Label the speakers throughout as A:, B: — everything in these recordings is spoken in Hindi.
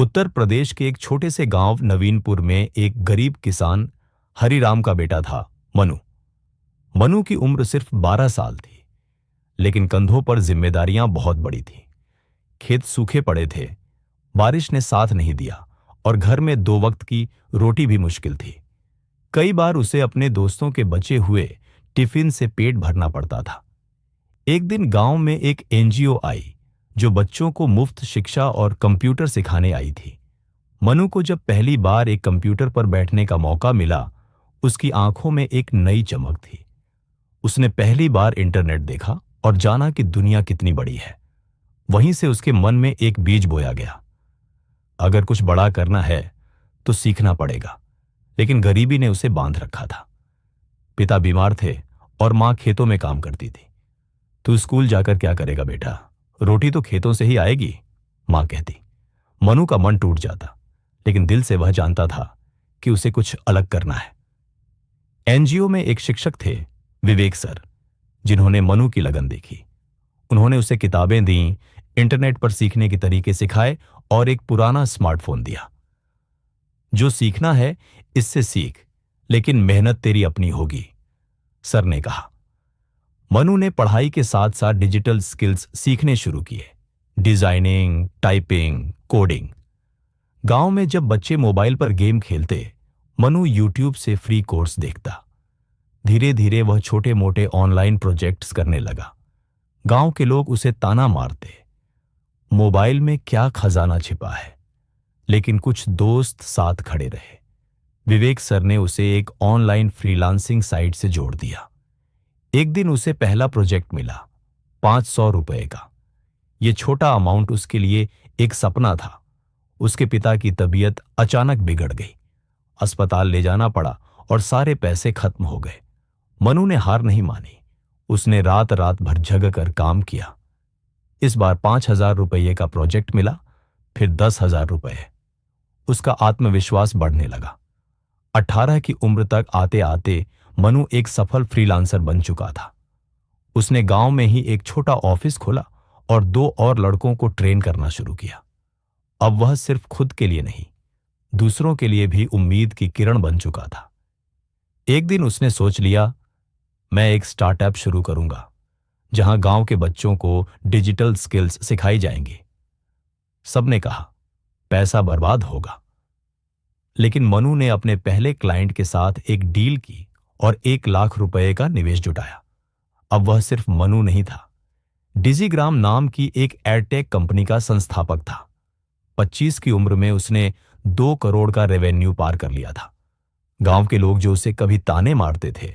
A: उत्तर प्रदेश के एक छोटे से गांव नवीनपुर में एक गरीब किसान हरिराम का बेटा था, मनु। मनु की उम्र सिर्फ 12 साल थी, लेकिन कंधों पर जिम्मेदारियां बहुत बड़ी थीं। खेत सूखे पड़े थे, बारिश ने साथ नहीं दिया और घर में 2 वक्त की रोटी भी मुश्किल थी। कई बार उसे अपने दोस्तों के बचे हुए टिफिन से पेट भरना पड़ता था। एक दिन गांव में एक एनजीओ आई जो बच्चों को मुफ्त शिक्षा और कंप्यूटर सिखाने आई थी। मनु को जब पहली बार एक कंप्यूटर पर बैठने का मौका मिला, उसकी आंखों में एक नई चमक थी। उसने पहली बार इंटरनेट देखा और जाना कि दुनिया कितनी बड़ी है। वहीं से उसके मन में एक बीज बोया गया, अगर कुछ बड़ा करना है तो सीखना पड़ेगा। लेकिन गरीबी ने उसे बांध रखा था। पिता बीमार थे और मां खेतों में काम करती थी। तू स्कूल जाकर क्या करेगा बेटा, रोटी तो खेतों से ही आएगी, मां कहती। मनु का मन टूट जाता, लेकिन दिल से वह जानता था कि उसे कुछ अलग करना है। एनजीओ में एक शिक्षक थे, विवेक सर, जिन्होंने मनु की लगन देखी। उन्होंने उसे किताबें दी, इंटरनेट पर सीखने के तरीके सिखाए और एक पुराना स्मार्टफोन दिया। जो सीखना है इससे सीख, लेकिन मेहनत तेरी अपनी होगी, सर ने कहा। मनु ने पढ़ाई के साथ साथ डिजिटल स्किल्स सीखने शुरू किए, डिजाइनिंग, टाइपिंग, कोडिंग। गांव में जब बच्चे मोबाइल पर गेम खेलते, मनु यूट्यूब से फ्री कोर्स देखता। धीरे धीरे वह छोटे मोटे ऑनलाइन प्रोजेक्ट्स करने लगा। गांव के लोग उसे ताना मारते, मोबाइल में क्या खजाना छिपा है। लेकिन कुछ दोस्त साथ खड़े रहे। विवेक सर ने उसे एक ऑनलाइन फ्रीलांसिंग साइट से जोड़ दिया। एक दिन उसे पहला प्रोजेक्ट मिला, 500 रुपए का। यह छोटा अमाउंट उसके लिए एक सपना था। उसके पिता की तबीयत अचानक बिगड़ गई, अस्पताल ले जाना पड़ा और सारे पैसे खत्म हो गए। मनु ने हार नहीं मानी। उसने रात रात भर जग कर काम किया। इस बार 5,000 रुपये का प्रोजेक्ट मिला, फिर 10,000 रुपये। उसका आत्मविश्वास बढ़ने लगा। 18 की उम्र तक आते आते मनु एक सफल फ्रीलांसर बन चुका था। उसने गांव में ही एक छोटा ऑफिस खोला और 2 और लड़कों को ट्रेन करना शुरू किया। अब वह सिर्फ खुद के लिए नहीं, दूसरों के लिए भी उम्मीद की किरण बन चुका था। एक दिन उसने सोच लिया, मैं एक स्टार्टअप शुरू करूंगा, जहां गांव के बच्चों को डिजिटल स्किल्स सिखाई जाएंगी। सबने कहा, पैसा बर्बाद होगा। लेकिन मनु ने अपने पहले क्लाइंट के साथ एक डील की और 1 लाख रुपए का निवेश जुटाया। अब वह सिर्फ मनु नहीं था, डिजीग्राम नाम की एक एडटेक कंपनी का संस्थापक था। 25 की उम्र में उसने 2 करोड़ का रेवेन्यू पार कर लिया था। गांव के लोग जो उसे कभी ताने मारते थे,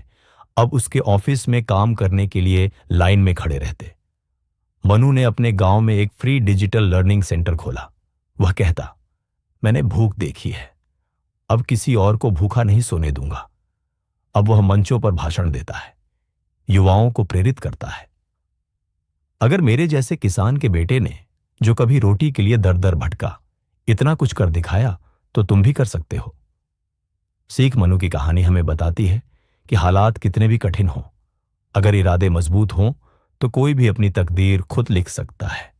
A: अब उसके ऑफिस में काम करने के लिए लाइन में खड़े रहते। मनु ने अपने गांव में एक फ्री डिजिटल लर्निंग सेंटर खोला। वह कहता, मैंने भूख देखी है, अब किसी और को भूखा नहीं सोने दूंगा। अब वह मंचों पर भाषण देता है, युवाओं को प्रेरित करता है। अगर मेरे जैसे किसान के बेटे ने, जो कभी रोटी के लिए दर दर भटका, इतना कुछ कर दिखाया, तो तुम भी कर सकते हो। सीख मनु की कहानी हमें बताती है कि हालात कितने भी कठिन हों, अगर इरादे मजबूत हों तो कोई भी अपनी तकदीर खुद लिख सकता है।